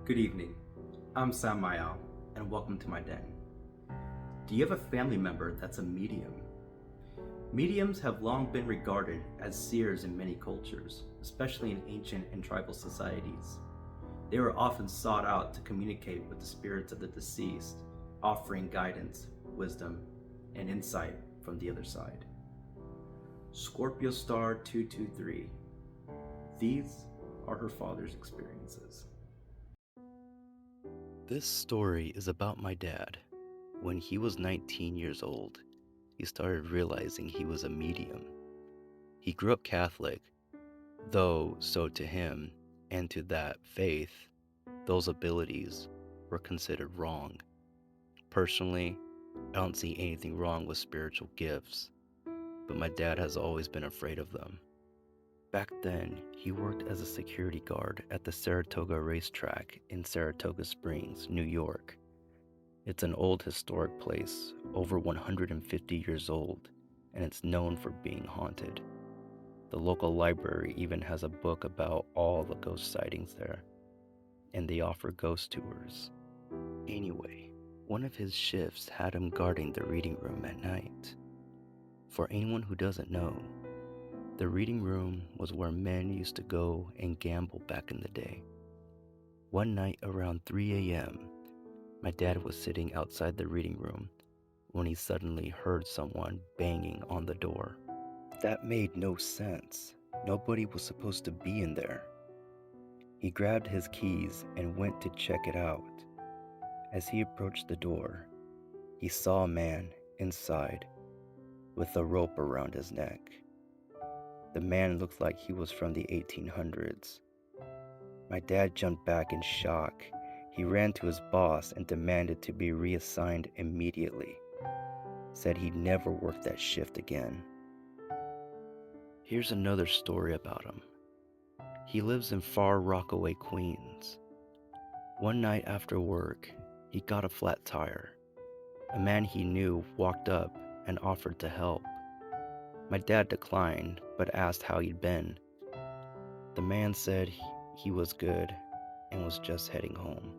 Good evening. I'm Sam Mayal, and welcome to my den. Do you have a family member that's a medium? Mediums have long been regarded as seers in many cultures, especially in ancient and tribal societies. They were often sought out to communicate with the spirits of the deceased, offering guidance, wisdom, and insight from the other side. Scorpio Star 223. These are her father's experiences. This story is about my dad. When he was 19 years old, he started realizing he was a medium. He grew up Catholic, though so to him and to that faith, those abilities were considered wrong. Personally, I don't see anything wrong with spiritual gifts, but my dad has always been afraid of them. Back then, he worked as a security guard at the Saratoga Racetrack in Saratoga Springs, New York. It's an old historic place, over 150 years old, and it's known for being haunted. The local library even has a book about all the ghost sightings there, and they offer ghost tours. Anyway, one of his shifts had him guarding the reading room at night. For anyone who doesn't know, the reading room was where men used to go and gamble back in the day. One night around 3 a.m., my dad was sitting outside the reading room when he suddenly heard someone banging on the door. That made no sense. Nobody was supposed to be in there. He grabbed his keys and went to check it out. As he approached the door, he saw a man inside with a rope around his neck. The man looked like he was from the 1800s. My dad jumped back in shock. He ran to his boss and demanded to be reassigned immediately. Said he'd never work that shift again. Here's another story about him. He lives in Far Rockaway, Queens. One night after work, he got a flat tire. A man he knew walked up and offered to help. My dad declined, but asked how he'd been. The man said he was good and was just heading home.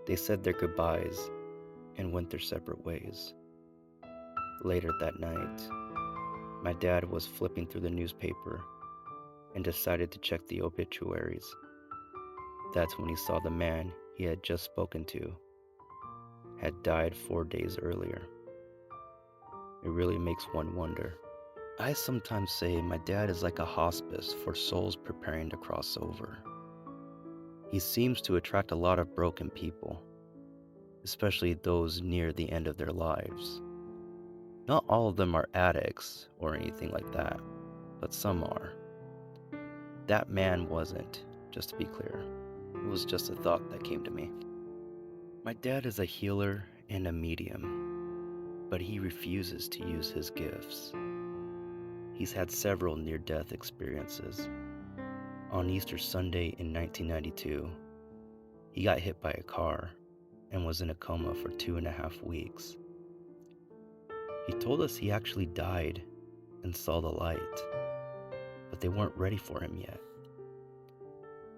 They said their goodbyes and went their separate ways. Later that night, my dad was flipping through the newspaper and decided to check the obituaries. That's when he saw the man he had just spoken to had died 4 days earlier. It really makes one wonder. I sometimes say my dad is like a hospice for souls preparing to cross over. He seems to attract a lot of broken people, especially those near the end of their lives. Not all of them are addicts or anything like that, but some are. That man wasn't, just to be clear. It was just a thought that came to me. My dad is a healer and a medium, but he refuses to use his gifts. He's had several near-death experiences. On Easter Sunday in 1992, he got hit by a car and was in a coma for 2.5 weeks. He told us he actually died and saw the light, but they weren't ready for him yet.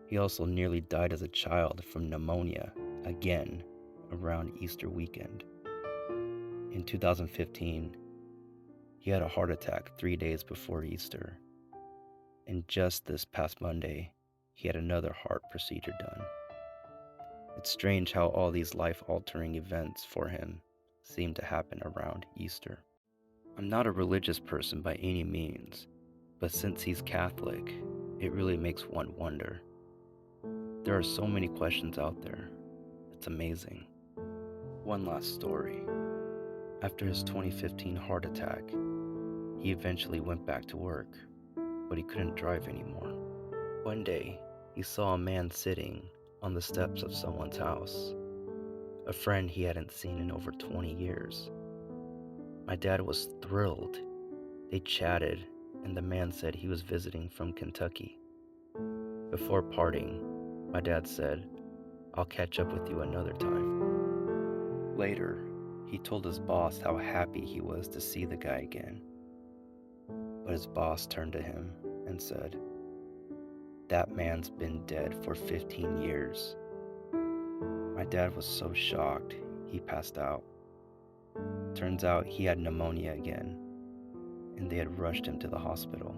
He also nearly died as a child from pneumonia again around Easter weekend. In 2015, he had a heart attack 3 days before Easter, and just this past Monday, he had another heart procedure done. It's strange how all these life-altering events for him seem to happen around Easter. I'm not a religious person by any means, but since he's Catholic, it really makes one wonder. There are so many questions out there. It's amazing. One last story. After his 2015 heart attack, he eventually went back to work, but he couldn't drive anymore. One day, he saw a man sitting on the steps of someone's house, a friend he hadn't seen in over 20 years. My dad was thrilled. They chatted, and the man said he was visiting from Kentucky. Before parting, my dad said, "I'll catch up with you another time." Later, he told his boss how happy he was to see the guy again. But his boss turned to him and said, "That man's been dead for 15 years. My dad was so shocked, he passed out. Turns out he had pneumonia again, and they had rushed him to the hospital.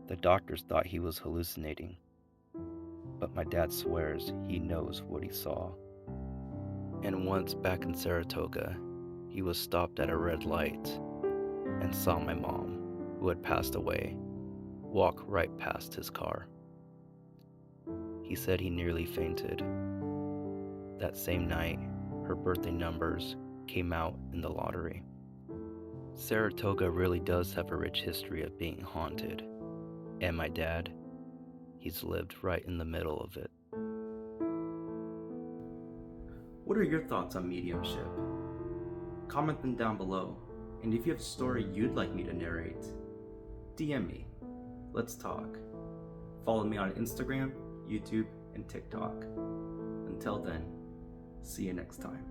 The doctors thought he was hallucinating, but my dad swears he knows what he saw. And once back in Saratoga, he was stopped at a red light and saw my mom, who had passed away, walk right past his car. He said he nearly fainted. That same night, her birthday numbers came out in the lottery. Saratoga really does have a rich history of being haunted, and my dad, he's lived right in the middle of it. What are your thoughts on mediumship? Comment them down below, and if you have a story you'd like me to narrate, DM me. Let's talk. Follow me on Instagram, YouTube, and TikTok. Until then, see you next time.